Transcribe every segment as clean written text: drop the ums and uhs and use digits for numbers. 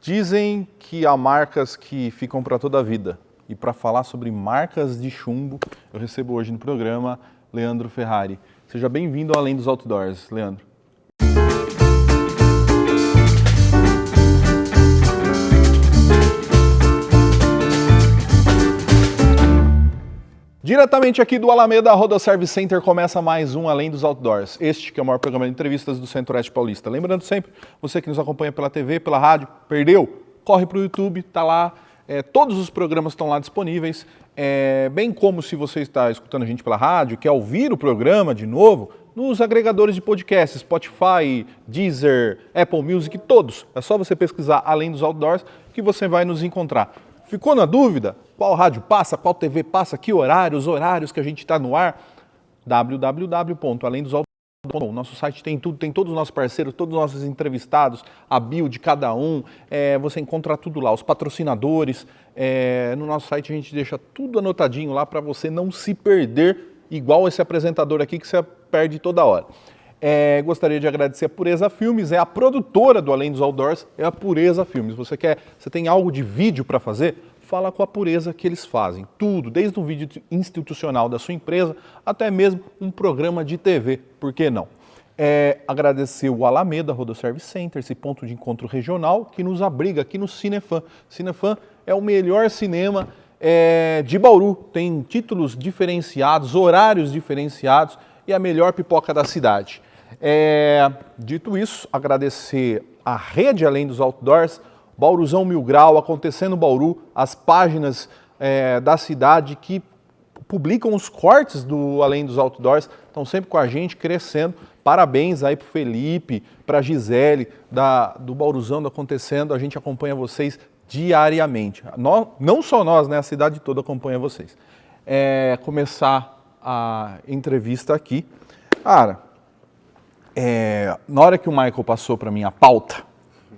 Dizem que há marcas que ficam para toda a vida. E para falar sobre marcas de chumbo, eu recebo hoje no programa Leandro Ferrari. Seja bem-vindo ao Além dos Outdoors, Leandro. Diretamente aqui do Alameda Rodoservice Center começa mais um Além dos Outdoors. Este que é o maior programa de entrevistas do Centro-Oeste Paulista. Lembrando sempre, você que nos acompanha pela TV, pela rádio, perdeu? Corre para o YouTube, tá lá. Todos os programas estão lá disponíveis. Bem como se você está escutando a gente pela rádio, quer ouvir o programa de novo, nos agregadores de podcast, Spotify, Deezer, Apple Music, todos. É só você pesquisar Além dos Outdoors que você vai nos encontrar. Ficou na dúvida? Qual rádio passa, qual TV passa, que horário, os horários que a gente está no ar? www.alemdosoutdoors.com. Nosso site tem tudo, tem todos os nossos parceiros, todos os nossos entrevistados, a bio de cada um, você encontra tudo lá, os patrocinadores. No nosso site a gente deixa tudo anotadinho lá para você não se perder, igual esse apresentador aqui que você perde toda hora. Gostaria de agradecer a Pureza Filmes, é a produtora do Além dos Outdoors, é a Pureza Filmes. Você tem algo de vídeo para fazer? Fala com a Pureza que eles fazem tudo, desde um vídeo institucional da sua empresa até mesmo um programa de TV, por que não? Agradecer o Alameda Rodoservice Center, esse ponto de encontro regional que nos abriga aqui no Cinefan. Cinefan é o melhor cinema de Bauru, tem títulos diferenciados, horários diferenciados e a melhor pipoca da cidade. Dito isso, agradecer a rede Além dos Outdoors, Bauruzão Mil Grau, Acontecendo Bauru, as páginas da cidade que publicam os cortes do Além dos Outdoors, estão sempre com a gente, crescendo. Parabéns aí para o Felipe, para a Gisele, do Bauruzão do Acontecendo, a gente acompanha vocês diariamente. Não só nós, né? A cidade toda acompanha vocês. Começar a entrevista aqui. Cara, na hora que o Michael passou para mim a pauta,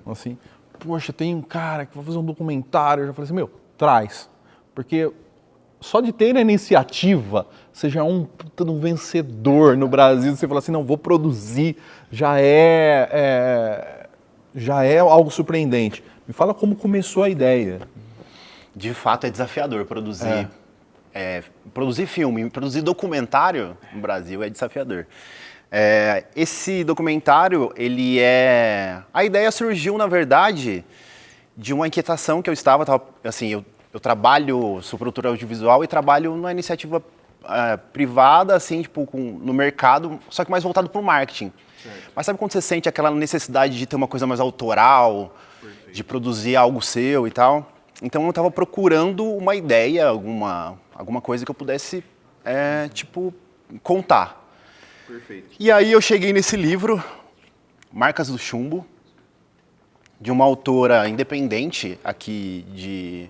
assim, poxa, tem um cara que vai fazer um documentário, eu já falei assim, traz, porque só de ter a iniciativa, você já é um vencedor no Brasil, você fala assim, não, vou produzir, já é algo surpreendente. Me fala como começou a ideia. De fato é desafiador produzir. Produzir filme, produzir documentário no Brasil é desafiador. Esse documentário, a ideia surgiu, na verdade, de uma inquietação que eu eu trabalho, sou produtor audiovisual e trabalho numa iniciativa privada, assim, tipo, no mercado, só que mais voltado para o marketing. Certo. Mas sabe quando você sente aquela necessidade de ter uma coisa mais autoral, perfeito, de produzir algo seu e tal? Então eu estava procurando uma ideia, alguma coisa que eu pudesse, contar. Perfeito. E aí eu cheguei nesse livro, Marcas do Chumbo, de uma autora independente aqui de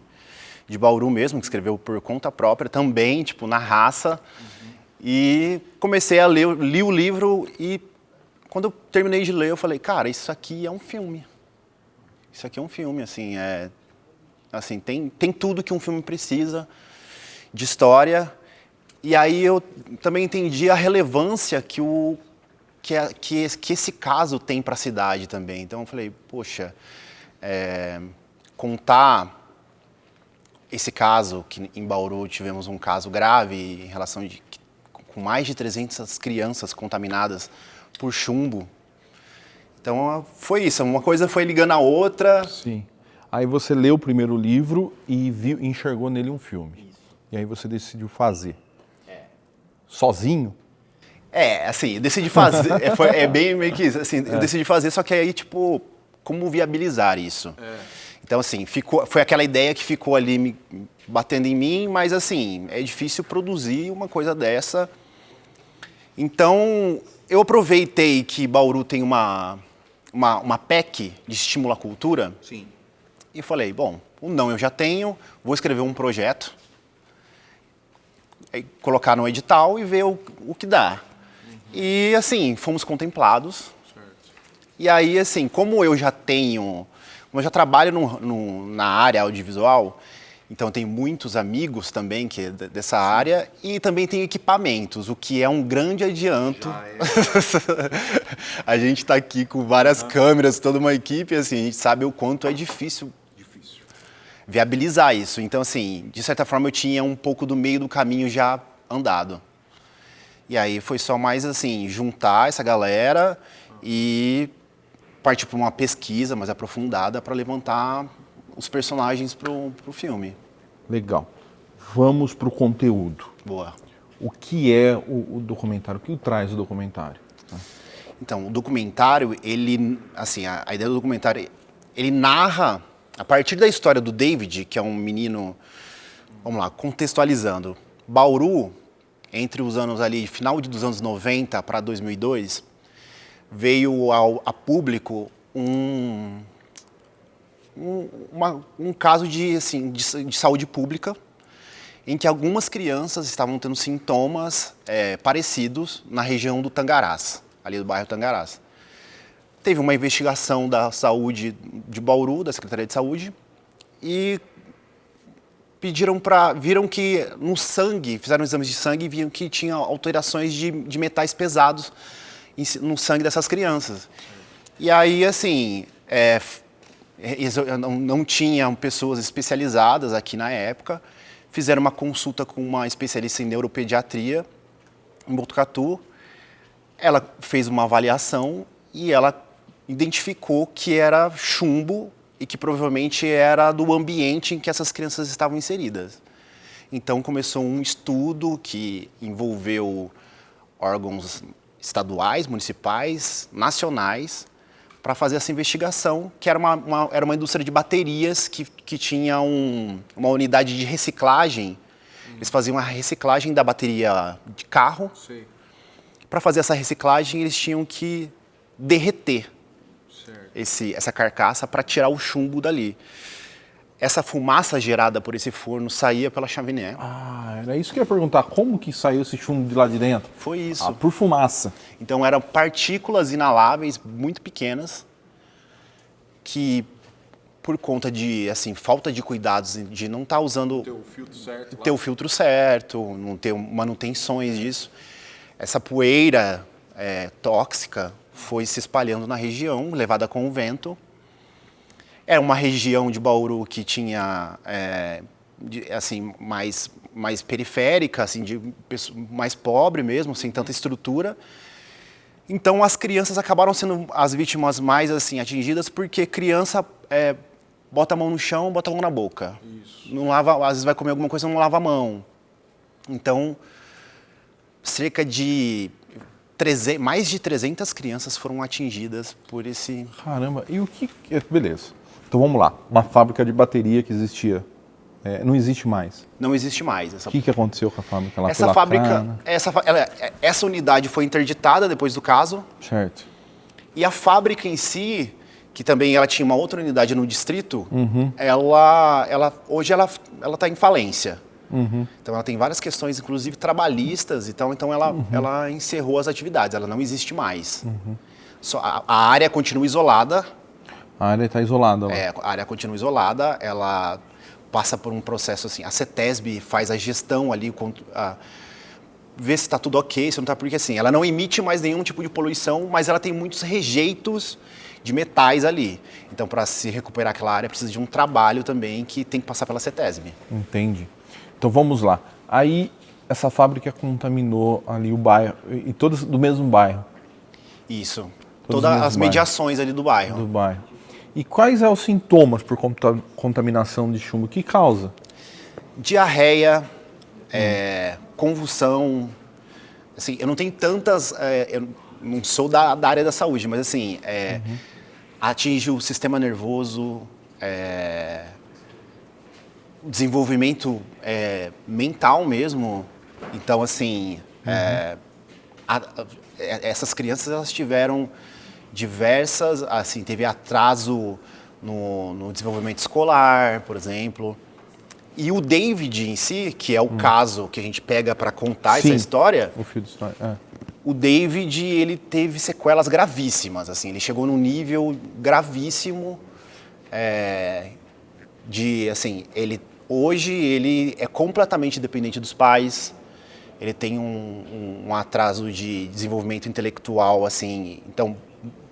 Bauru mesmo, que escreveu por conta própria, também, tipo, na raça. Uhum. E comecei a ler, li o livro e quando eu terminei de ler, eu falei, cara, isso aqui é um filme. Isso aqui é um filme, assim, tem tudo que um filme precisa de história. E aí eu também entendi a relevância que esse caso tem para a cidade também. Então eu falei, poxa, contar esse caso, que em Bauru tivemos um caso grave em relação com mais de 300 crianças contaminadas por chumbo. Então foi isso, uma coisa foi ligando a outra. Sim. Aí você leu o primeiro livro e enxergou nele um filme. Isso. E aí você decidiu fazer. Sozinho? Eu decidi fazer, bem meio que isso, assim, eu decidi fazer, só que aí, tipo, como viabilizar isso? Então, assim, foi aquela ideia que ficou ali batendo em mim, mas, assim, é difícil produzir uma coisa dessa. Então, eu aproveitei que Bauru tem uma PEC de estímulo à cultura. Sim. E falei, bom, eu já tenho, vou escrever um projeto, colocar no edital e ver o que dá. Uhum. E, assim, fomos contemplados. Certo. E aí, assim, como eu já trabalho na área audiovisual, Então tem muitos amigos também que é dessa área e também tem equipamentos, o que é um grande adianto. A gente está aqui com várias câmeras, toda uma equipe, assim, a gente sabe o quanto é difícil viabilizar isso. Então, assim, de certa forma eu tinha um pouco do meio do caminho já andado. E aí foi só mais assim, juntar essa galera e partir para uma pesquisa mais aprofundada para levantar os personagens pro filme. Legal. Vamos para o conteúdo. Boa. O que é o documentário? O que traz o documentário? Então, o documentário, ele, assim, a ideia do documentário, ele narra, a partir da história do David, que é um menino, vamos lá, contextualizando, Bauru, entre os anos ali, final dos anos 90 para 2002, veio a público um caso de saúde pública em que algumas crianças estavam tendo sintomas parecidos na região do Tangarás, ali do bairro Tangarás. Teve uma investigação da saúde de Bauru, da Secretaria de Saúde, e viram que no sangue, fizeram exames de sangue e viram que tinha alterações de metais pesados no sangue dessas crianças. E aí, assim, não tinham pessoas especializadas aqui na época, fizeram uma consulta com uma especialista em neuropediatria em Botucatu, ela fez uma avaliação e ela identificou que era chumbo e que provavelmente era do ambiente em que essas crianças estavam inseridas. Então começou um estudo que envolveu órgãos estaduais, municipais, nacionais, para fazer essa investigação, que era uma indústria de baterias que tinha uma unidade de reciclagem. Eles faziam a reciclagem da bateria de carro. Para fazer essa reciclagem, eles tinham que derreter essa carcaça para tirar o chumbo dali. Essa fumaça gerada por esse forno saía pela chaminé. Ah, era isso que eu ia perguntar. Como que saiu esse chumbo de lá de dentro? Foi isso. Por fumaça. Então eram partículas inaláveis muito pequenas que, por conta de falta de cuidados, de não estar usando ter o filtro certo, não ter manutenções disso, essa poeira tóxica foi se espalhando na região, levada com o vento. Era uma região de Bauru que tinha, mais periférica, mais pobre mesmo, sem tanta estrutura. Então, as crianças acabaram sendo as vítimas mais atingidas, porque criança bota a mão no chão, bota a mão na boca. Isso. Não lava, às vezes vai comer alguma coisa, não lava a mão. Então, cerca de mais de 300 crianças foram atingidas por esse... Caramba, e o que... Beleza. Então vamos lá, uma fábrica de bateria que existia, não existe mais. Não existe mais. O que aconteceu com a fábrica? Essa unidade foi interditada depois do caso. Certo. E a fábrica em si, que também ela tinha uma outra unidade no distrito, hoje ela está em falência. Uhum. Então ela tem várias questões, inclusive trabalhistas, então ela encerrou as atividades, ela não existe mais. Uhum. Só a área continua isolada. A área está isolada. A área continua isolada, ela passa por um processo a CETESB faz a gestão ali, vê se está tudo ok, se não está, porque ela não emite mais nenhum tipo de poluição, mas ela tem muitos rejeitos de metais ali. Então, para se recuperar aquela área, precisa de um trabalho também que tem que passar pela CETESB. Entendi. Então, vamos lá. Aí, essa fábrica contaminou ali o bairro, e todas do mesmo bairro? Isso. Todas as mediações ali do bairro. Do bairro. E quais são os sintomas por contaminação de chumbo? O que causa? Diarreia, convulsão. Eu não tenho tantas... eu não sou da área da saúde, mas atinge o sistema nervoso, desenvolvimento mental mesmo. Então, essas crianças elas tiveram diversas, teve atraso no desenvolvimento escolar, por exemplo. E o David em si, que é o caso que a gente pega para contar essa história, o fio de história. O David, ele teve sequelas gravíssimas, ele chegou num nível gravíssimo ele Hoje ele é completamente dependente dos pais, ele tem um atraso de desenvolvimento intelectual, assim, então,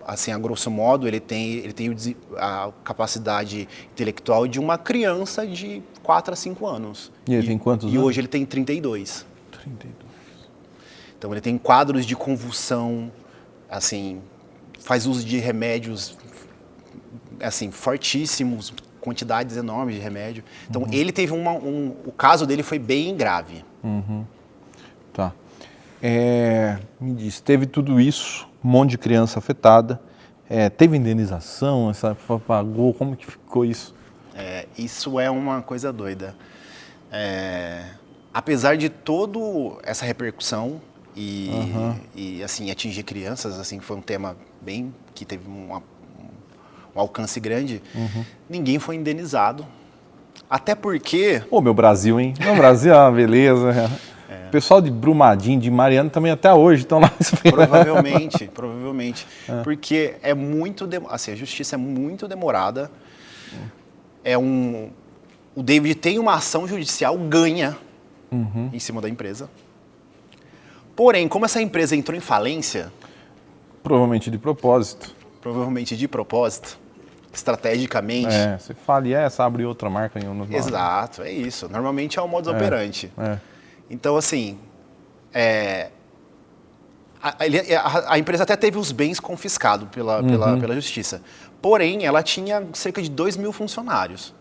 assim, a grosso modo, ele tem a capacidade intelectual de uma criança de 4 a 5 anos. E ele tem quantos anos? E hoje ele tem 32. 32. Então ele tem quadros de convulsão, assim, faz uso de remédios, assim, fortíssimos, quantidades enormes de remédio. Então ele teve o caso dele foi bem grave. Tá. Me diz, teve tudo isso, um monte de criança afetada, teve indenização, essa pagou, como que ficou isso? Isso é uma coisa doida. Apesar de toda essa repercussão e assim, atingir crianças, assim, foi um tema bem que teve um alcance grande, ninguém foi indenizado. Até porque... Ô, meu Brasil, hein? Meu Brasil é uma beleza. O pessoal de Brumadinho, de Mariana também até hoje estão lá esperando. Provavelmente. Porque é muito... Assim, a justiça é muito demorada. O David tem uma ação judicial, ganha em cima da empresa. Porém, como essa empresa entrou em falência... Provavelmente de propósito. Estrategicamente. Você fala e essa abre outra marca em um. Exato, é isso. Normalmente é o modus operandi. Então, assim, a empresa até teve os bens confiscados pela justiça. Porém, ela tinha cerca de 2.000 funcionários.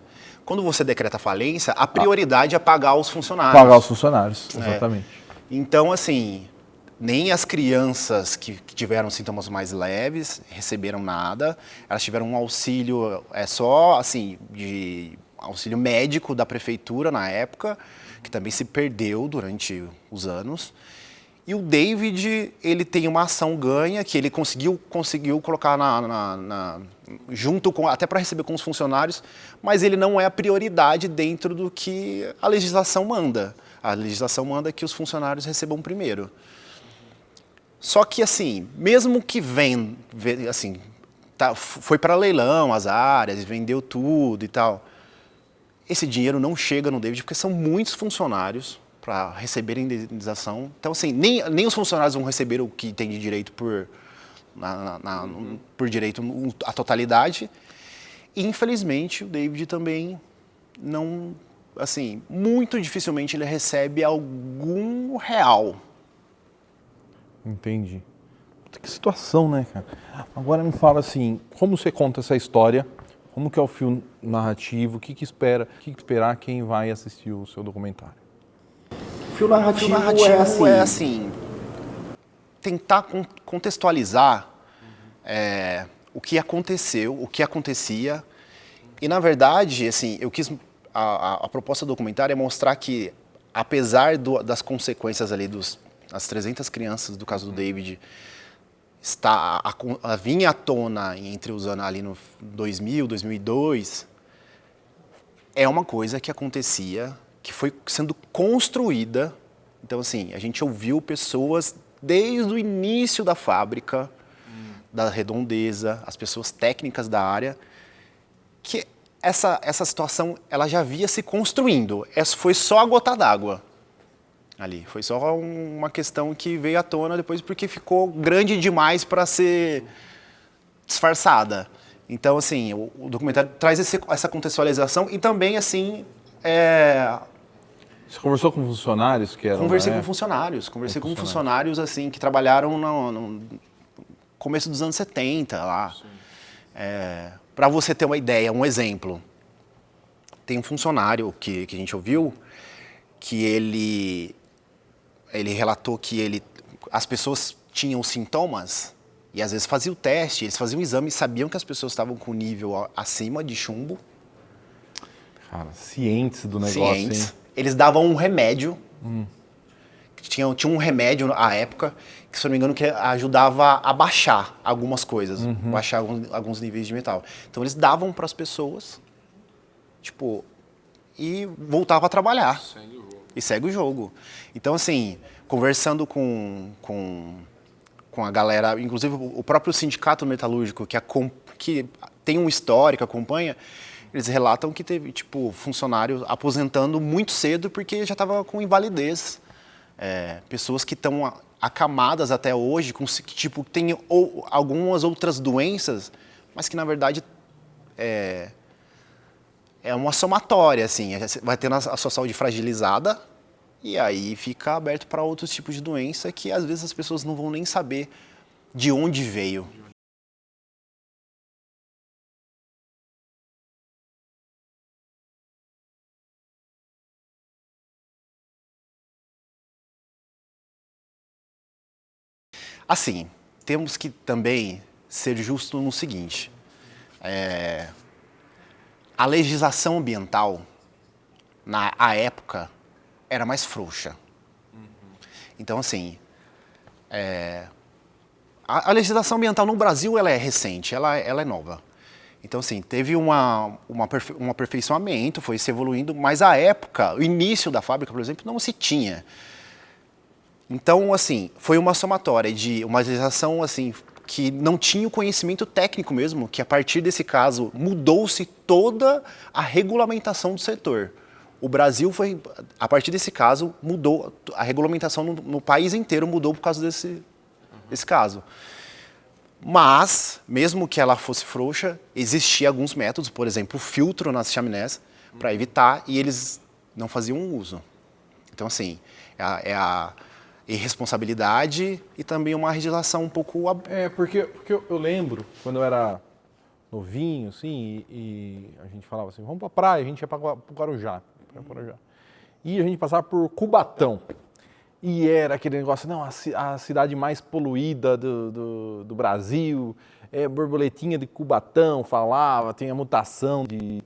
Quando você decreta falência, a prioridade é pagar os funcionários. Pagar os funcionários, exatamente. Então, assim, nem as crianças que tiveram sintomas mais leves receberam nada. Elas tiveram um auxílio, só assim, de auxílio médico da prefeitura na época, que também se perdeu durante os anos. E o David, ele tem uma ação ganha que ele conseguiu colocar junto com, até para receber com os funcionários, mas ele não é a prioridade dentro do que a legislação manda. A legislação manda que os funcionários recebam primeiro. Só que, assim, mesmo que foi para leilão as áreas, vendeu tudo e tal, esse dinheiro não chega no David porque são muitos funcionários para receber indenização. Então, assim, nem os funcionários vão receber o que tem de direito por direito a totalidade. E, infelizmente, o David também não, assim, muito dificilmente ele recebe algum real. Entendi. Que situação, né, cara? Agora me fala assim, como você conta essa história? Como que é o fio narrativo? O que esperar quem vai assistir o seu documentário? O fio narrativo é assim, tentar contextualizar o que aconteceu, o que acontecia. E, na verdade, assim, eu quis... A proposta do documentário é mostrar que, apesar das consequências ali as 300 crianças do caso do David vinha à tona entre os anos ali no 2000, 2002, é uma coisa que acontecia, que foi sendo construída. Então, assim, a gente ouviu pessoas desde o início da fábrica, da Redondeza, as pessoas técnicas da área, que essa situação ela já vinha se construindo. Essa foi só a gota d'água. Ali. Foi só uma questão que veio à tona depois porque ficou grande demais para ser disfarçada. Então, assim, o documentário traz essa contextualização e também, assim... Você conversou com funcionários que eram... Conversei com funcionários, assim, que trabalharam no começo dos anos 70, lá. Para você ter uma ideia, um exemplo. Tem um funcionário que a gente ouviu que ele relatou que as pessoas tinham sintomas e às vezes faziam o teste, eles faziam o exame e sabiam que as pessoas estavam com nível acima de chumbo. Cara, cientes do negócio, cientes. Hein? Eles davam um remédio, tinha um remédio à época, que se eu não me engano que ajudava a baixar algumas coisas, baixar alguns níveis de metal. Então eles davam para as pessoas, tipo, e voltava a trabalhar. E segue o jogo. Então, assim, conversando com a galera, inclusive o próprio sindicato metalúrgico, que tem um histórico, acompanha, Eles relatam que teve, tipo, funcionário aposentando muito cedo porque já estava com invalidez. Pessoas que estão acamadas até hoje, que tipo, tem algumas outras doenças, mas que na verdade é uma somatória, assim. Vai tendo a sua saúde fragilizada e aí fica aberto para outros tipos de doença que às vezes as pessoas não vão nem saber de onde veio. Assim, temos que também ser justos no seguinte, a legislação ambiental, na época, era mais frouxa. Então, assim, a legislação ambiental no Brasil ela é recente, ela é nova. Então, assim, teve um aperfeiçoamento, foi se evoluindo, mas a época, o início da fábrica, por exemplo, não se tinha. Então, assim, foi uma somatória de uma legislação, assim, que não tinha o conhecimento técnico mesmo, que a partir desse caso mudou-se toda a regulamentação do setor. O Brasil foi, a partir desse caso, mudou, a regulamentação no país inteiro mudou por causa desse caso. Mas, mesmo que ela fosse frouxa, existiam alguns métodos, por exemplo, o filtro nas chaminés, para evitar, e eles não faziam uso. Então, assim, é a irresponsabilidade e também uma legislação um pouco... Porque eu lembro, quando eu era novinho, assim, e a gente falava assim, vamos pra praia, a gente ia para o Guarujá. E a gente passava por Cubatão. E era aquele negócio, não, a cidade mais poluída do Brasil, borboletinha de Cubatão, falava, tem a mutação de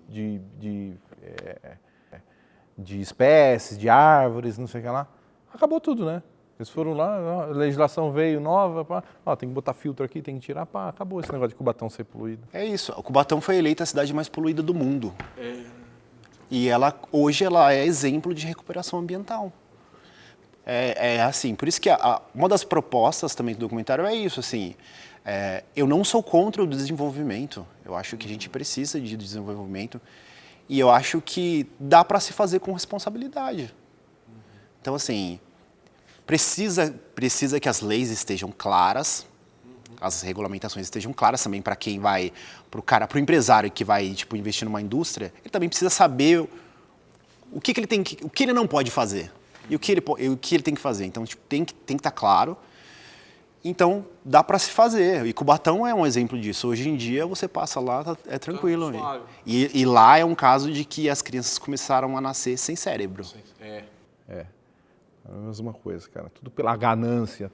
espécies, de árvores, não sei o que lá. Acabou tudo, né? Eles foram lá, a legislação veio nova, tem que botar filtro aqui, tem que tirar, acabou esse negócio de Cubatão ser poluído. É isso, o Cubatão foi eleita a cidade mais poluída do mundo. E hoje ela é exemplo de recuperação ambiental. Assim, por isso que uma das propostas também do documentário é isso, assim, eu não sou contra o desenvolvimento, eu acho que a gente precisa de desenvolvimento e eu acho que dá para se fazer com responsabilidade. Então, assim, precisa que as leis estejam claras, as regulamentações estejam claras também para quem vai, para o empresário que vai tipo, investir numa indústria, ele também precisa saber o que ele não pode fazer. E o que ele tem que fazer. Então, tipo, tem que estar claro. Então, dá para se fazer. E Cubatão é um exemplo disso. Hoje em dia, você passa lá, é tranquilo. E lá é um caso de que as crianças começaram a nascer sem cérebro. É a mesma coisa, cara. Tudo pela ganância,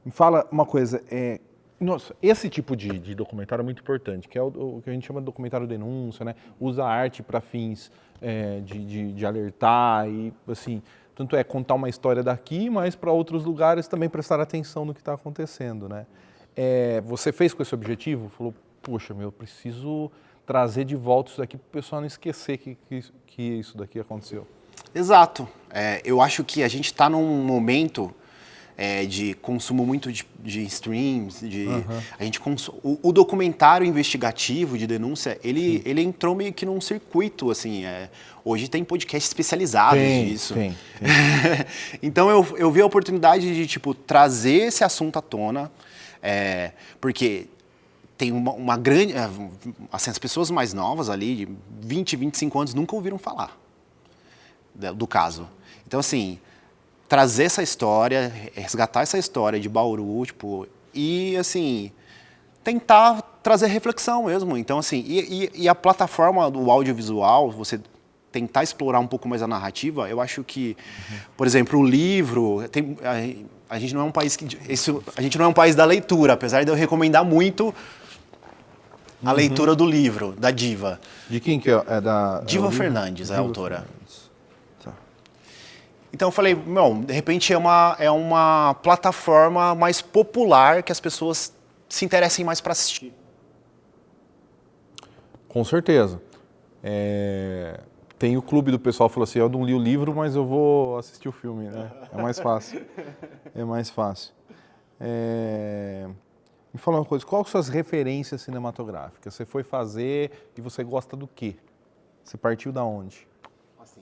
me fala uma coisa. Nossa, esse tipo de documentário é muito importante, que é o que a gente chama de documentário denúncia, né? Usa a arte para fins de alertar e, assim, tanto é contar uma história daqui, mas para outros lugares também prestar atenção no que está acontecendo, né? Você fez com esse objetivo? Falou, poxa, eu preciso trazer de volta isso daqui para o pessoal não esquecer que isso daqui aconteceu. Exato. Eu acho que a gente está num momento de consumo muito de streams, a gente o documentário investigativo de denúncia, ele entrou meio que num circuito, assim, hoje tem podcasts especializados disso. Tem. Então eu vi a oportunidade de tipo trazer esse assunto à tona, porque tem uma grande, assim, as pessoas mais novas ali, de 20, 25 anos, nunca ouviram falar do caso. Então, assim, trazer essa história, resgatar essa história de Bauru, tipo, e, assim, tentar trazer reflexão mesmo. Então, assim, e a plataforma do audiovisual, você tentar explorar um pouco mais a narrativa, eu acho que, por exemplo, o livro, a gente não é um país a gente não é um país da leitura, apesar de eu recomendar muito a leitura do livro, da Diva. De quem que é? Diva Fernandes, a autora. Fernandes. Então eu falei, de repente é uma plataforma mais popular que as pessoas se interessem mais para assistir. Com certeza. Tem o clube do pessoal que falou assim, eu não li o livro, mas eu vou assistir o filme, né? É mais fácil. Me fala uma coisa, quais são suas referências cinematográficas? Você foi fazer e você gosta do quê? Você partiu da onde? Assim,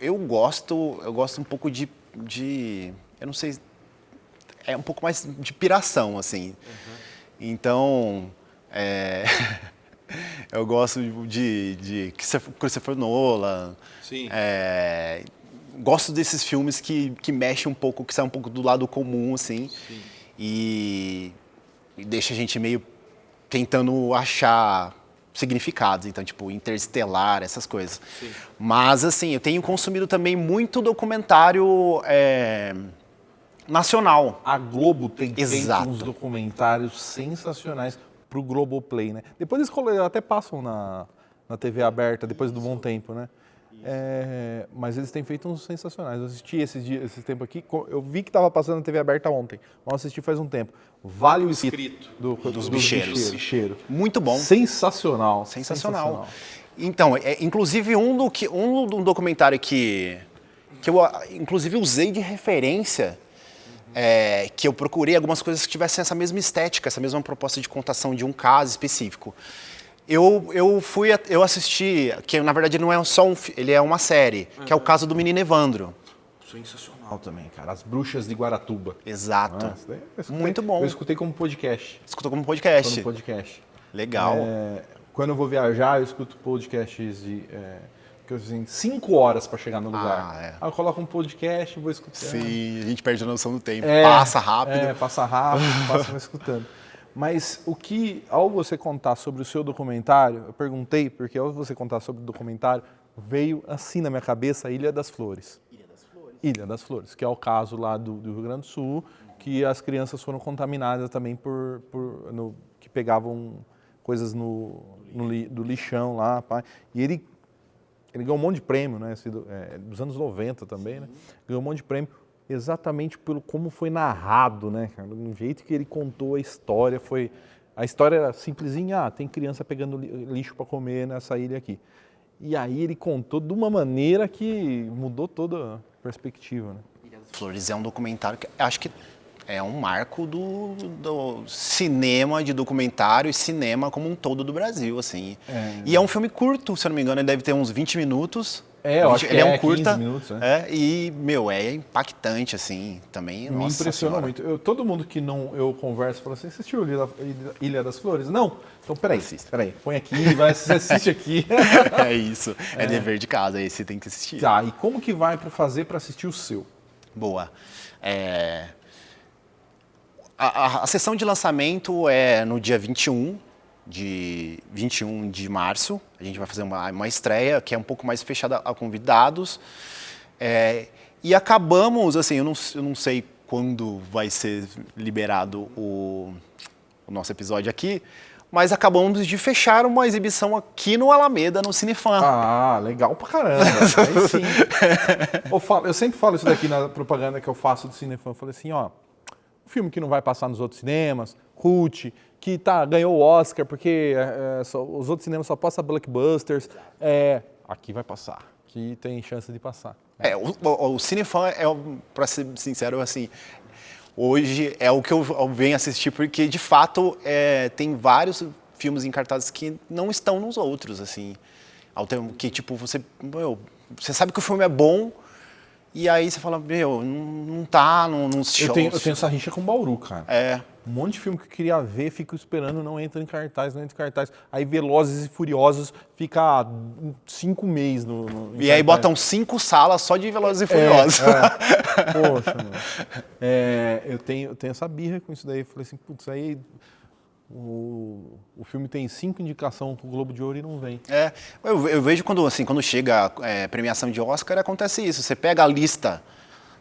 eu gosto um pouco de, eu não sei, é um pouco mais de piração, assim. Então, eu gosto de Christopher Nolan. Sim. Gosto desses filmes que mexem um pouco, que saem um pouco do lado comum, assim. Sim. E deixa a gente meio tentando achar significados, então, tipo, Interestelar, essas coisas. Sim. Mas, assim, eu tenho consumido também muito documentário nacional. A Globo tem Exato. feito uns documentários sensacionais pro Globoplay, né? Depois eles até passam na TV aberta, depois do bom tempo, né? Mas eles têm feito uns sensacionais. Eu assisti esse tempo aqui, eu vi que estava passando na TV aberta ontem, mas eu assisti faz um tempo. Vale o Escrito dos bicheiros. Bicheiro. Muito bom. Sensacional. Então, inclusive um documentário que eu inclusive usei de referência, que eu procurei algumas coisas que tivessem essa mesma estética, essa mesma proposta de contação de um caso específico. Eu assisti, que na verdade não é só ele é uma série, que é o caso do menino Evandro. Sensacional também, cara. As Bruxas de Guaratuba. Exato. Muito bom. Eu escutei como podcast. Escutou como podcast? Como podcast. Legal. Quando eu vou viajar, eu escuto podcasts de... que eu assim, 5 horas para chegar no lugar. Aí eu coloco um podcast e vou escutando. Sim, a gente perde a noção do tempo. Passa rápido. Passa vai escutando. Mas ao você contar sobre o seu documentário, eu perguntei, porque ao você contar sobre o documentário, veio assim na minha cabeça a Ilha das Flores. Ilha das Flores, que é o caso lá do Rio Grande do Sul, que as crianças foram contaminadas também que pegavam coisas do lixão lá. Pá. E ele ganhou um monte de prêmio, né? Dos anos 90 também, né? Ganhou um monte de prêmio exatamente pelo como foi narrado, né, cara? Do jeito que ele contou a história, a história era simplesinha, tem criança pegando lixo para comer nessa ilha aqui. E aí ele contou de uma maneira que mudou toda a perspectiva, né? Flores é um documentário que acho que é um marco do cinema de documentário e cinema como um todo do Brasil, assim. E é um filme curto, se eu não me engano, ele deve ter uns 20 minutos. Eu acho que ele é um curta. 15 minutos, né? E, é impactante, assim, também. Me impressiona muito. Todo mundo que eu converso fala assim, você assistiu Ilha das Flores? Não. Então, peraí, põe aqui, você assiste aqui. É isso, é dever de casa, aí você tem que assistir. Tá, e como que vai fazer para assistir o seu? Boa. A sessão de lançamento é no dia 21 de março. A gente vai fazer uma estreia que é um pouco mais fechada a convidados. E acabamos, assim, eu não sei quando vai ser liberado o nosso episódio aqui, mas acabamos de fechar uma exibição aqui no Alameda, no Cinefan. Ah, legal pra caramba. Aí sim. Eu sempre falo isso daqui na propaganda que eu faço do Cinefan. Eu falei assim, filme que não vai passar nos outros cinemas, cult, que ganhou o Oscar porque os outros cinemas só passam blockbusters. Aqui vai passar, aqui tem chance de passar. O Cinefan, para ser sincero, assim, hoje é o que eu venho assistir porque, de fato, tem vários filmes em cartazes que não estão nos outros, assim. Que, tipo, você sabe que o filme é bom, e aí você fala, não tá nos shows. Eu tenho essa rixa com Bauru, cara. Um monte de filme que eu queria ver, fico esperando, não entra em cartaz. Aí Velozes e Furiosos fica 5 meses no E aí botam 5 salas só de Velozes e Furiosos. Poxa, mano. Eu tenho essa birra com isso daí. Falei assim, putz, aí o filme tem 5 indicações pro Globo de Ouro e não vem. Eu vejo quando chega a premiação de Oscar, acontece isso. Você pega a lista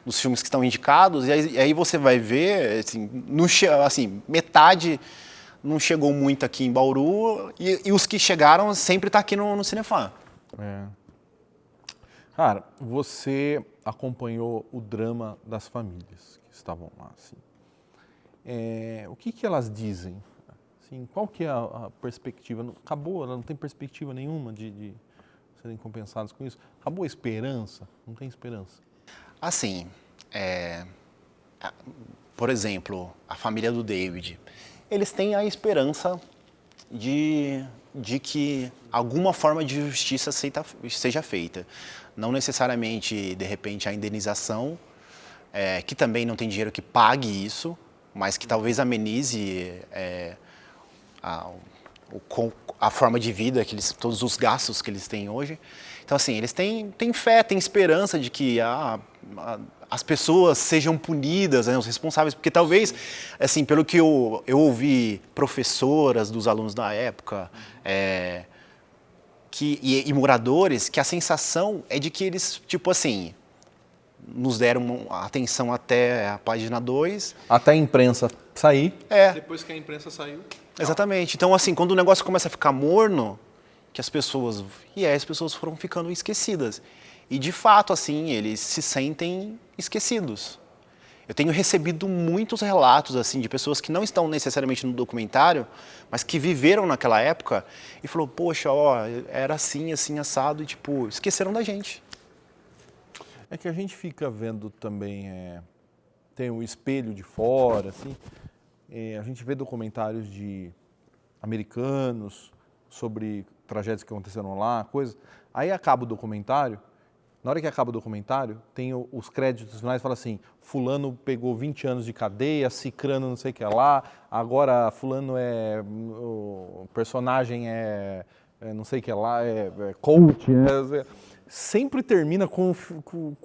dos filmes que estão indicados e aí você vai ver, assim, metade não chegou muito aqui em Bauru e os que chegaram sempre tá aqui no Cinefan. Cara, você acompanhou o drama das famílias que estavam lá, assim. O que elas dizem? Assim, qual que é a perspectiva? Acabou, ela não tem perspectiva nenhuma de serem compensados com isso? Acabou a esperança? Não tem esperança? Assim, por exemplo, a família do David, eles têm a esperança de que alguma forma de justiça seja feita. Não necessariamente, de repente, a indenização, que também não tem dinheiro que pague isso, mas que talvez amenize a forma de vida, todos os gastos que eles têm hoje. Então, assim, eles têm fé, têm esperança de que as pessoas sejam punidas, né, os responsáveis, porque talvez, assim, pelo que eu ouvi professoras dos alunos da época, e moradores, que a sensação é de que eles, tipo assim, nos deram atenção até a página 2. Até a imprensa sair. Depois que a imprensa saiu. Exatamente. Então, assim, quando o negócio começa a ficar morno, que as pessoas foram ficando esquecidas. E, de fato, assim, eles se sentem esquecidos. Eu tenho recebido muitos relatos, assim, de pessoas que não estão necessariamente no documentário, mas que viveram naquela época e falou, poxa, era assim, assim, assado, e, tipo, esqueceram da gente. É que a gente fica vendo também, tem o espelho de fora, assim, a gente vê documentários de americanos sobre tragédias que aconteceram lá, coisas. Aí acaba o documentário, na hora que acaba o documentário, tem os créditos finais, fala assim, fulano pegou 20 anos de cadeia, cicrano não sei o que lá, agora fulano o personagem não sei o que lá, coach, sempre termina com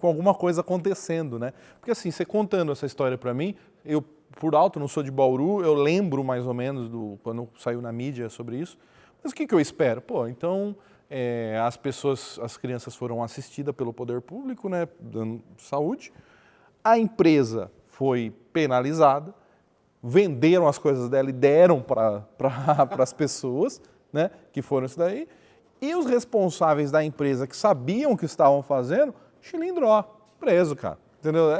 alguma coisa acontecendo, né? Porque assim, você contando essa história para mim, eu, por alto, não sou de Bauru, eu lembro mais ou menos quando saiu na mídia sobre isso, mas o que eu espero? Pô, então as crianças foram assistidas pelo poder público, né, dando saúde, a empresa foi penalizada, venderam as coisas dela e deram para as pessoas, né, que foram isso daí, e os responsáveis da empresa que sabiam o que estavam fazendo, chilindró, preso, cara, entendeu?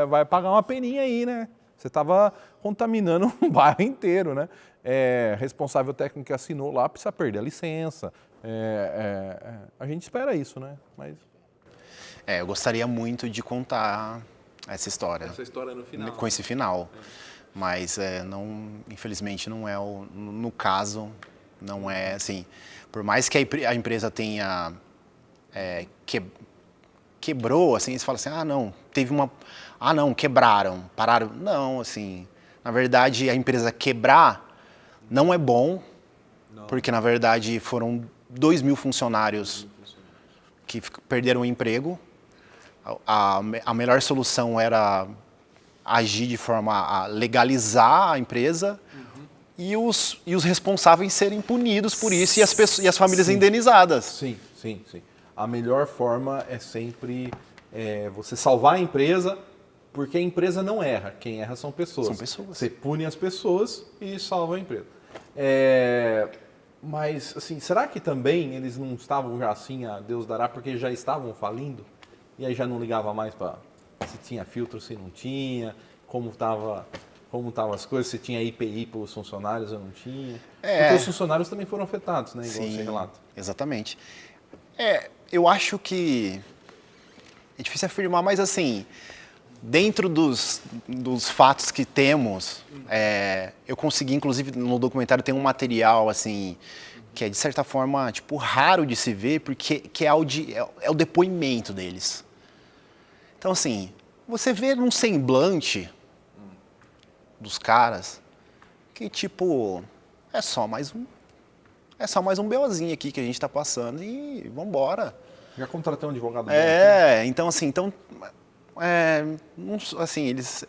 Vai pagar uma peninha aí, né? Você estava contaminando um bairro inteiro, né? Responsável técnico que assinou lá precisa perder a licença. A gente espera isso, né? Mas... eu gostaria muito de contar essa história. Essa história no final. Com esse final. Mas, infelizmente, não é no caso, não é assim. Por mais que a empresa tenha quebrou, assim, eles falam assim, não, quebraram, pararam. Não, assim, na verdade, a empresa quebrar não é bom, porque, na verdade, foram 2.000 funcionários que perderam o emprego. A melhor solução era agir de forma a legalizar a empresa e os responsáveis serem punidos por isso e as famílias indenizadas. Sim. A melhor forma é sempre você salvar a empresa, porque a empresa não erra. Quem erra são pessoas. Você pune as pessoas e salva a empresa. Mas, assim, será que também eles não estavam já assim, a Deus dará, porque já estavam falindo? E aí já não ligava mais para se tinha filtro, se não tinha, como estavam as coisas, se tinha IPI para os funcionários ou não tinha. Porque os funcionários também foram afetados, né? Igual você relata. Exatamente. Eu acho que é difícil afirmar, mas assim, dentro dos fatos que temos, eu consegui, inclusive no documentário tem um material assim que é de certa forma tipo raro de se ver, porque é o depoimento deles. Então assim, você vê num semblante dos caras que tipo é só mais um BOzinho aqui que a gente está passando e vambora. Já contratou um advogado bom então assim, assim, eles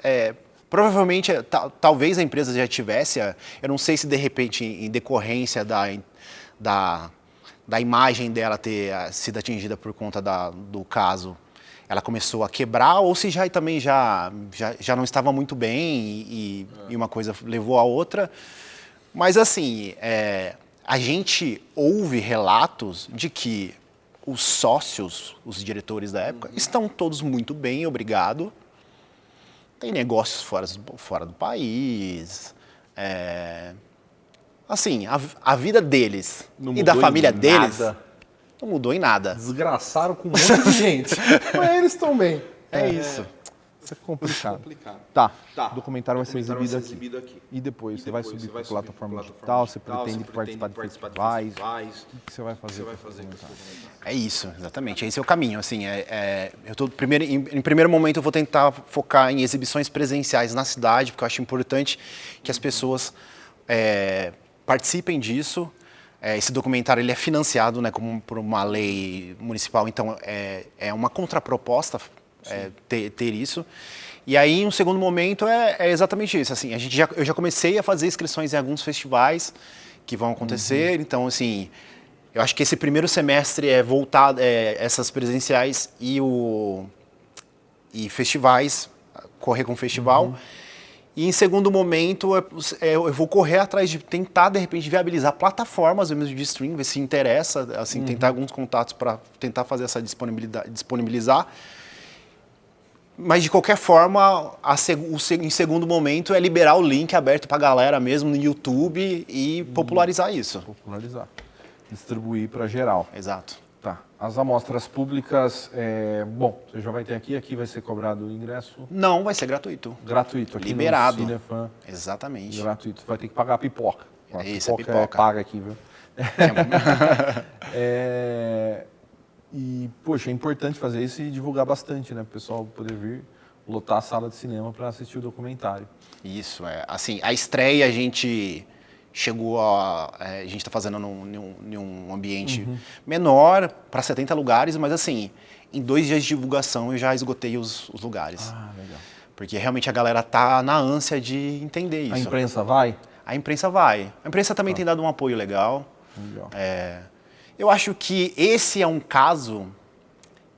provavelmente, talvez a empresa já tivesse, eu não sei se de repente em decorrência da imagem dela ter sido atingida por conta do caso, ela começou a quebrar, ou se também já não estava muito bem e uma coisa levou a outra. Mas assim, a gente ouve relatos de que os sócios, os diretores da época, estão todos muito bem, obrigado. Tem negócios fora do país. Assim, a vida deles e da família deles não mudou em nada. Desgraçaram com um monte de gente. Mas eles estão bem. É isso. Isso é complicado. Complicado. Tá. Tá. O documentário vai ser exibido aqui. exibido aqui. E depois você vai subir para subir plataforma pra digital, você digital, pretende participar de festivais. O que você vai fazer? Com esse documentário? É isso, exatamente. Esse é o caminho. Assim, eu tô em primeiro momento eu vou tentar focar em exibições presenciais na cidade, porque eu acho importante que as pessoas participem disso. Esse documentário ele é financiado, né, como por uma lei municipal, então é uma contraproposta ter isso. E aí, um segundo momento é exatamente isso. Assim, eu já comecei a fazer inscrições em alguns festivais que vão acontecer. Então, assim, eu acho que esse primeiro semestre é voltado essas presenciais e festivais, correr com o festival. E em segundo momento, eu vou correr atrás de tentar, de repente, viabilizar plataformas mesmo de streaming, ver se interessa, assim, tentar alguns contatos para tentar fazer essa disponibilizar. Mas, de qualquer forma, em segundo momento, é liberar o link aberto para a galera mesmo no YouTube e popularizar isso. Popularizar. Distribuir para geral. Exato. Tá. As amostras públicas, bom, você já vai ter aqui vai ser cobrado o ingresso? Não, vai ser gratuito. Gratuito. Aqui Liberado. No Cinefan, Exatamente. gratuito. Você vai ter que pagar a pipoca. Isso, a é pipoca. paga aqui, viu? E, poxa, é importante fazer isso e divulgar bastante, né? Para o pessoal poder vir lotar a sala de cinema para assistir o documentário. Isso, assim, a estreia a gente chegou a gente está fazendo num ambiente menor, para 70 lugares, mas assim, em 2 dias de divulgação eu já esgotei os lugares. Ah, legal. Porque realmente a galera tá na ânsia de entender isso. A imprensa vai? A imprensa vai. A imprensa também tem dado um apoio legal. Legal. Eu acho que esse é um caso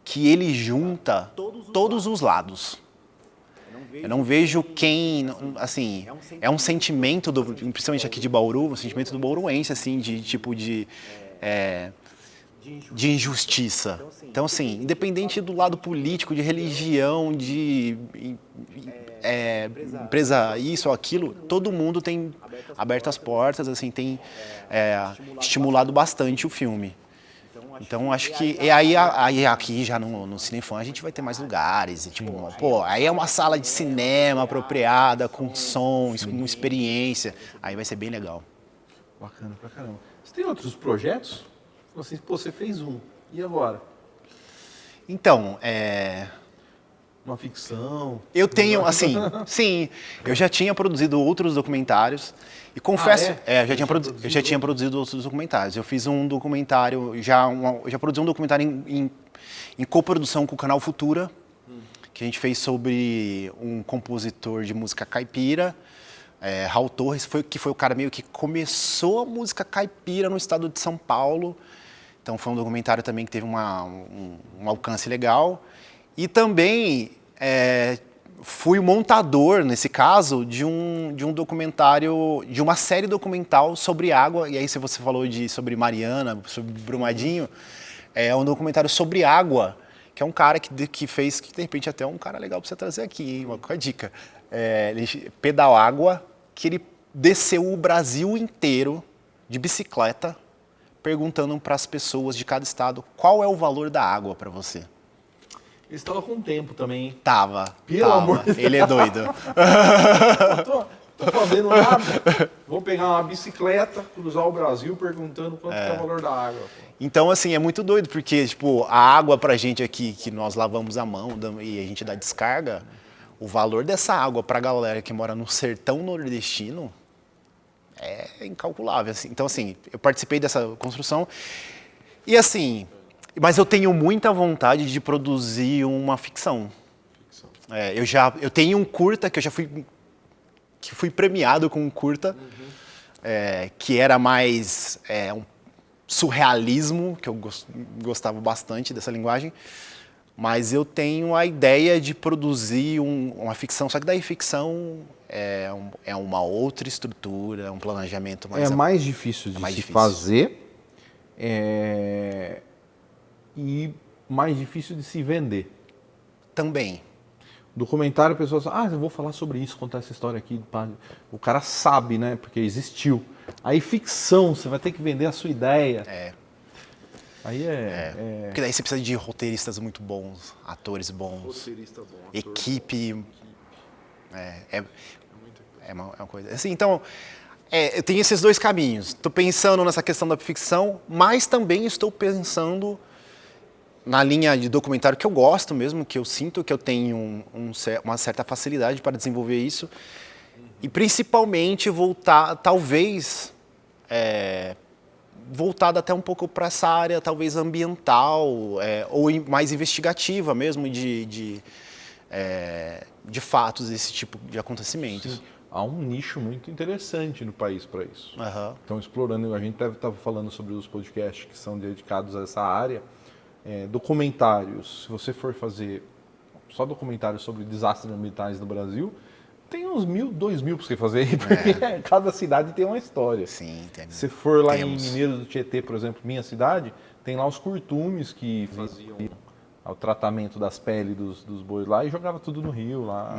que ele junta todos os lados. Eu não vejo quem, assim, é um sentimento, principalmente aqui de Bauru, um sentimento do bauruense, assim, de injustiça. Então, assim, independente do lado político, de religião, de empresa isso ou aquilo, todo mundo tem aberto as portas, assim, tem estimulado bastante o filme. Então, acho que... E aí aqui já no Cinefan a gente vai ter mais lugares. E, tipo, aí é uma sala de cinema apropriada, com som, com experiência. Aí vai ser bem legal. Bacana pra caramba. Você tem outros projetos? Assim, você fez um. E agora? Então, Uma ficção? eu tenho, assim, sim, eu já tinha produzido outros documentários e confesso, eu já tinha produzido outros documentários. Eu fiz um documentário, já produzi um documentário em coprodução com o canal Futura, que a gente fez sobre um compositor de música caipira, Raul Torres, que foi o cara meio que começou a música caipira no estado de São Paulo. Então foi um documentário também que teve um alcance legal. E também fui montador, nesse caso, de um documentário, de uma série documental sobre água. E aí, se você falou sobre Mariana, sobre Brumadinho, é um documentário sobre água, que é um cara que fez, que de repente até é um cara legal para você trazer aqui, hein? Uma dica. Pedal Água, que ele desceu o Brasil inteiro de bicicleta, perguntando para as pessoas de cada estado qual é o valor da água para você. Ele estava com tempo também, hein? Tava. Pelo amor de Deus. Ele é doido. Tô fazendo nada. Vou pegar uma bicicleta, cruzar o Brasil perguntando quanto é o valor da água. Pô. Então, assim, é muito doido, porque, tipo, a água pra gente aqui, que nós lavamos a mão e a gente dá descarga, o valor dessa água pra galera que mora no sertão nordestino é incalculável, assim. Então, assim, eu participei dessa construção e, assim, mas eu tenho muita vontade de produzir uma ficção. Eu tenho um curta que eu já fui premiado com um curta, que era mais um surrealismo, que eu gostava bastante dessa linguagem, mas eu tenho a ideia de produzir uma ficção, só que daí ficção é uma outra estrutura, um planejamento mais... É mais difícil de mais se difícil. fazer e mais difícil de se vender. Também. Documentário, a pessoa fala, eu vou falar sobre isso, contar essa história aqui. O cara sabe, né? Porque existiu. Aí ficção, você vai ter que vender a sua ideia. Aí Porque daí você precisa de roteiristas muito bons, atores bons, Roteirista bom. ator equipe. É uma coisa. Assim, então, eu tenho esses dois caminhos. Estou pensando nessa questão da ficção, mas também estou pensando na linha de documentário que eu gosto mesmo, que eu sinto que eu tenho uma certa facilidade para desenvolver isso. E principalmente voltar, talvez, voltado até um pouco para essa área, talvez ambiental, ou mais investigativa mesmo, de fatos, esse tipo de acontecimentos. Sim. Há um nicho muito interessante no país para isso. Aham. Então, explorando, a gente deve estar falando sobre os podcasts que são dedicados a essa área. Documentários, se você for fazer só documentários sobre desastres ambientais no Brasil, tem uns 1.000, 2.000 para você fazer, porque cada cidade tem uma história. Sim, Se for lá temos. em Mineiros do Tietê, por exemplo, minha cidade, tem lá os curtumes que faziam o tratamento das peles dos bois lá e jogava tudo no rio lá.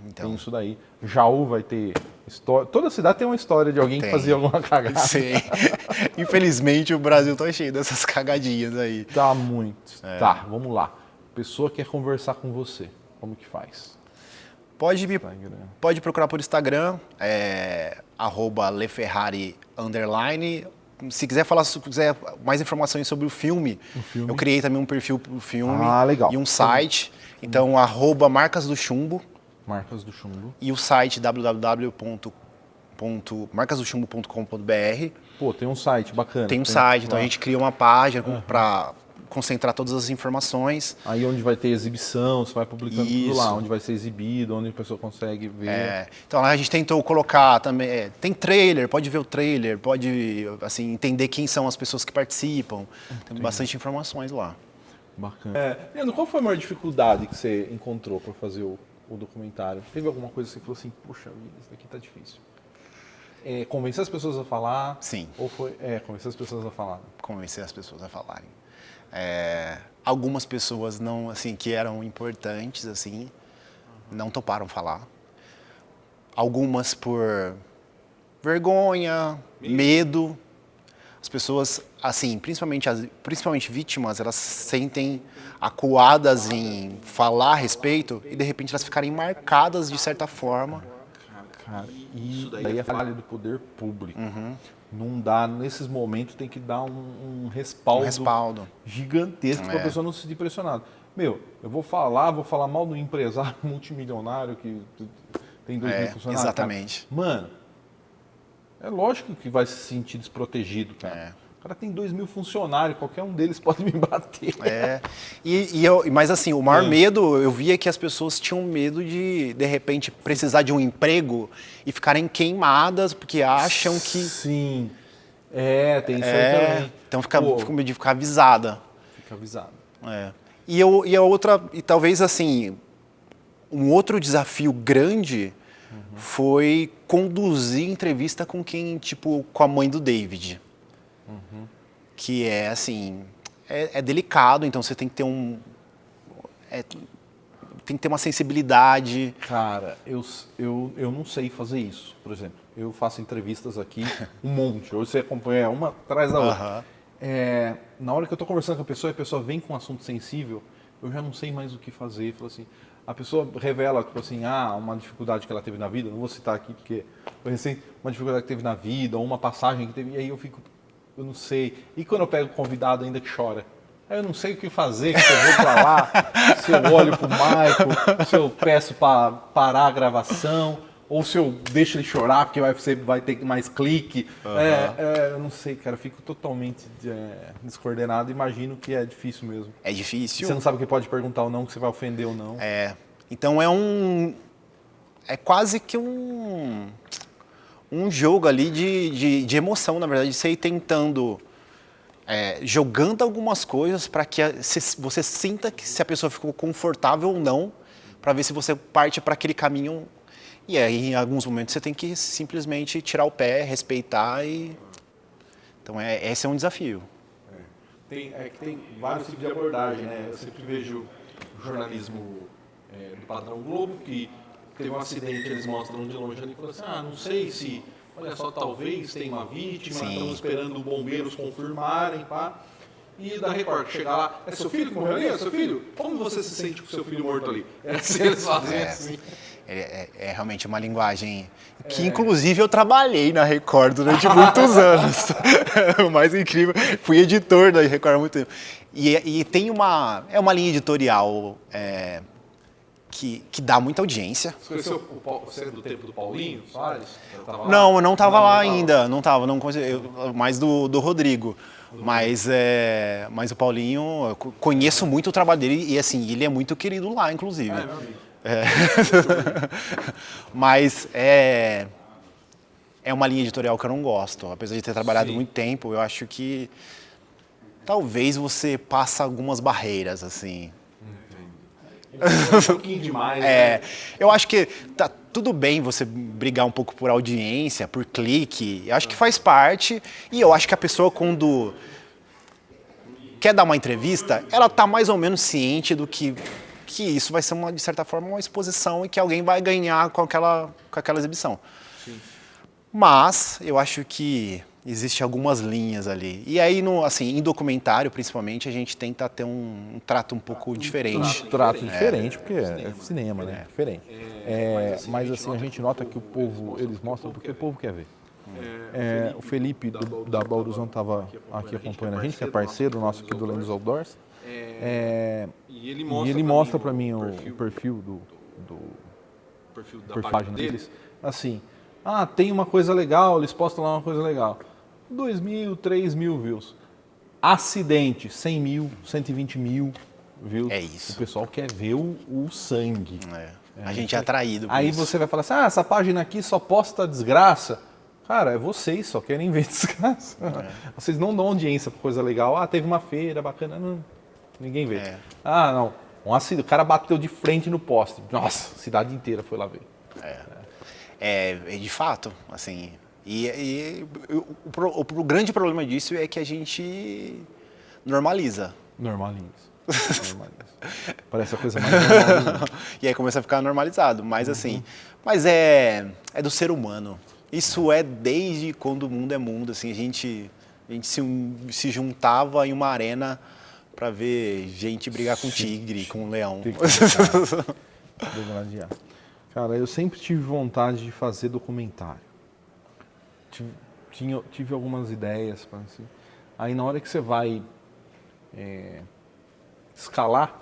então. Tem isso daí. Jaú vai ter história. Toda cidade tem uma história de alguém que fazia alguma cagada. Sim. Infelizmente o Brasil tá cheio dessas cagadinhas aí. Tá muito. Tá, vamos lá. Pessoa quer conversar com você. Como que faz? Pode procurar por Instagram, @leferrari_. Se quiser mais informações sobre o filme, eu criei também um perfil pro filme legal. E um site. Então, @Marcas do Chumbo. Marcas do Chumbo. E o site www.marcasdochumbo.com.br. Pô, tem um site bacana. Tem um site, então a gente cria uma página para concentrar todas as informações. Aí onde vai ter exibição, você vai publicando tudo lá, Isso. onde vai ser exibido, onde a pessoa consegue ver. Então lá a gente tentou colocar também, tem trailer, pode ver o trailer, pode assim, entender quem são as pessoas que participam. Tem bastante informações lá. Bacana. Leandro, qual foi a maior dificuldade que você encontrou para fazer o documentário? Teve alguma coisa que você falou assim, puxa vida, isso daqui tá difícil? Convencer as pessoas a falar? Sim. Ou foi convencer as pessoas a falar? Convencer as pessoas a falarem. Algumas pessoas não, assim, que eram importantes, assim, não toparam falar. Algumas por vergonha, medo. As pessoas, assim, principalmente vítimas, elas se sentem acuadas em falar a respeito e de repente elas ficarem marcadas de certa forma. Cara, isso daí é falha do poder público. Não dá, nesses momentos tem que dar um respaldo gigantesco para a pessoa não se sentir pressionada. Eu vou falar mal do empresário multimilionário que tem 2.000 funcionários. Exatamente. Cara. Mano, é lógico que vai se sentir desprotegido, cara. O cara tem 2.000 funcionários, qualquer um deles pode me bater. Mas assim, o maior medo, eu via que as pessoas tinham medo de repente, precisar de um emprego e ficarem queimadas porque acham que... Sim. Tem isso aí também. Então fica com medo de ficar avisada. Fica avisado. E a outra, e talvez assim, um outro desafio grande foi conduzir entrevista com com a mãe do David. Que é assim, é delicado, então você tem que ter tem que ter uma sensibilidade. Cara, eu não sei fazer isso, por exemplo. Eu faço entrevistas aqui, um monte. Hoje você acompanha uma atrás da outra. Na hora que eu estou conversando com a pessoa vem com um assunto sensível, eu já não sei mais o que fazer. Falo assim, a pessoa revela, tipo assim, uma dificuldade que ela teve na vida, não vou citar aqui porque foi recente, uma dificuldade que teve na vida, ou uma passagem que teve, e aí eu não sei. E quando eu pego convidado ainda que chora? Aí eu não sei o que fazer, se eu vou pra lá, se eu olho pro Michael, se eu peço para parar a gravação, ou se eu deixo ele chorar porque vai ter mais clique. Eu não sei, cara, eu fico totalmente descoordenado, imagino que é difícil mesmo. É difícil. Você não sabe o que pode perguntar ou não, que você vai ofender ou não. Então é quase que um jogo ali de emoção, na verdade, de você ir tentando, jogando algumas coisas para que você sinta que se a pessoa ficou confortável ou não, para ver se você parte para aquele caminho. E aí, em alguns momentos, você tem que simplesmente tirar o pé, respeitar e... Então, esse é um desafio. Tem vários tipos de abordagem, né? Eu sempre vejo o jornalismo do padrão Globo, que teve um acidente, eles mostram de longe ali e falam assim, não sei se, olha só, talvez tenha uma vítima, estamos esperando bombeiros confirmarem, pá. E da Record, chegar lá, é seu filho que morreu ali? É seu filho? Como você se sente com seu filho morto ali? É assim, eles fazem assim. É realmente uma linguagem que, inclusive, eu trabalhei na Record durante muitos anos. O mais incrível, fui editor da Record há muito tempo. E tem uma linha editorial que dá muita audiência. Você conheceu você é do tempo do Paulinho Soares? Não, eu não estava lá ainda, não estava, mais do Rodrigo. Mas o Paulinho, eu conheço muito o trabalho dele e assim, ele é muito querido lá, inclusive. Meu amigo. Mas é uma linha editorial que eu não gosto. Apesar de ter trabalhado muito tempo, eu acho que talvez você passa algumas barreiras, assim. Um pouquinho demais, né? Eu acho que tá tudo bem você brigar um pouco por audiência, por clique. Eu acho que faz parte. E eu acho que a pessoa, quando quer dar uma entrevista, ela tá mais ou menos ciente do que isso vai ser, de certa forma, uma exposição e que alguém vai ganhar com aquela exibição. Sim. Mas eu acho que existem algumas linhas ali. E aí, em documentário, principalmente, a gente tenta ter um trato um pouco diferente. Um trato diferente, porque é cinema, né? Diferente. Mas assim, a gente nota que o povo, eles mostram porque o povo quer ver. O Felipe da Bauruzão estava aqui acompanhando a gente, que é parceiro nosso aqui do Lendos Outdoors. E ele mostra para mim o perfil da página deles. Assim, tem uma coisa legal, eles postam lá uma coisa legal. 2.000, 3.000 views. Acidente, 100 mil, 120 mil views. É isso. O pessoal quer ver o sangue. A gente é atraído por Aí isso. você vai falar assim, essa página aqui só posta desgraça. Cara, vocês só querem ver desgraça. Vocês não dão audiência pra coisa legal. Teve uma feira bacana. Não, ninguém vê. Não. O cara bateu de frente no poste. Nossa, a cidade inteira foi lá ver. De fato, assim. O grande problema disso é que a gente normaliza. Normaliza. Parece a coisa mais normal. E aí começa a ficar normalizado. Mas assim, é do ser humano. Isso é desde quando o mundo é mundo. Assim, a gente se juntava em uma arena para ver gente brigar com tigre, com leão. Cara, eu sempre tive vontade de fazer documentário. Tive algumas ideias. Assim. Aí na hora que você vai escalar,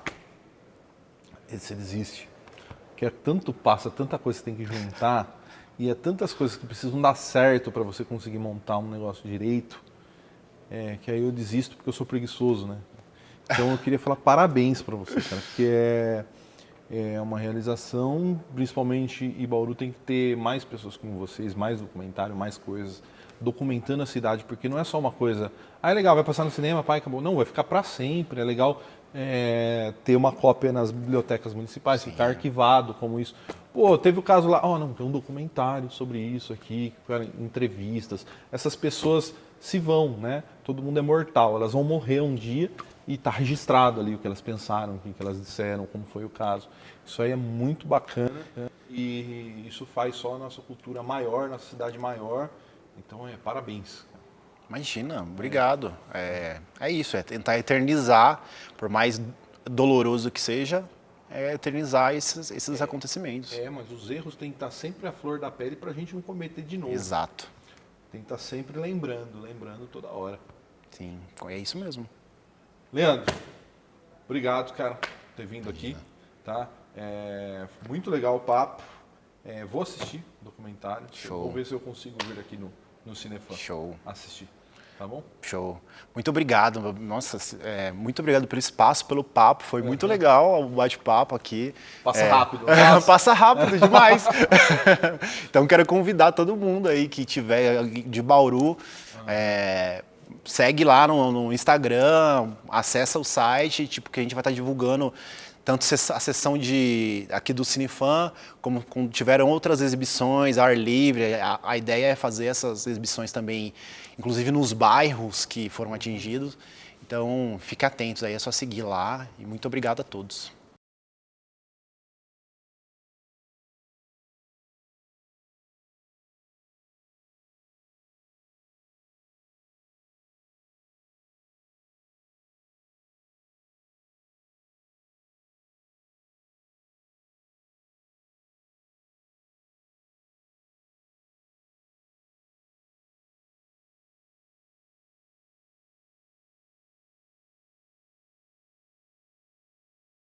você desiste. Porque passa, tanta coisa que você tem que juntar, e é tantas coisas que precisam dar certo para você conseguir montar um negócio direito, que aí eu desisto porque eu sou preguiçoso, né? Então eu queria falar parabéns para você, cara, porque é uma realização, principalmente em Bauru tem que ter mais pessoas como vocês, mais documentário, mais coisas, documentando a cidade, porque não é só uma coisa, é legal, vai passar no cinema, pai, acabou. Não, vai ficar para sempre, é legal ter uma cópia nas bibliotecas municipais, ficar arquivado como isso. Pô, teve o caso lá, não, tem um documentário sobre isso aqui, entrevistas, essas pessoas se vão, né? Todo mundo é mortal, elas vão morrer um dia e está registrado ali o que elas pensaram, o que elas disseram, como foi o caso. Isso aí é muito bacana, né? E isso faz só a nossa cultura maior, nossa cidade maior. Então, parabéns. Imagina, obrigado. É isso, é tentar eternizar, por mais doloroso que seja, eternizar esses acontecimentos. Mas os erros têm que estar sempre à flor da pele para a gente não cometer de novo. Exato. Tem que estar sempre lembrando toda hora. Sim, é isso mesmo. Leandro, obrigado, cara, por ter vindo aqui. Tá? Muito legal o papo. Vou assistir o documentário. Show. Vou ver se eu consigo vir aqui no Cinefã. Show. Assistir. Tá bom? Show. Muito obrigado. Nossa, muito obrigado pelo espaço, pelo papo. Foi muito legal o bate-papo aqui. Passa rápido. Passa rápido demais. Então, quero convidar todo mundo aí que tiver de Bauru. Segue lá no Instagram, acessa o site, que a gente vai estar divulgando tanto a sessão aqui do Cinefã, como quando tiveram outras exibições, ar livre. A ideia é fazer essas exibições também, inclusive nos bairros que foram atingidos. Então, fique atentos aí, é só seguir lá. E muito obrigado a todos.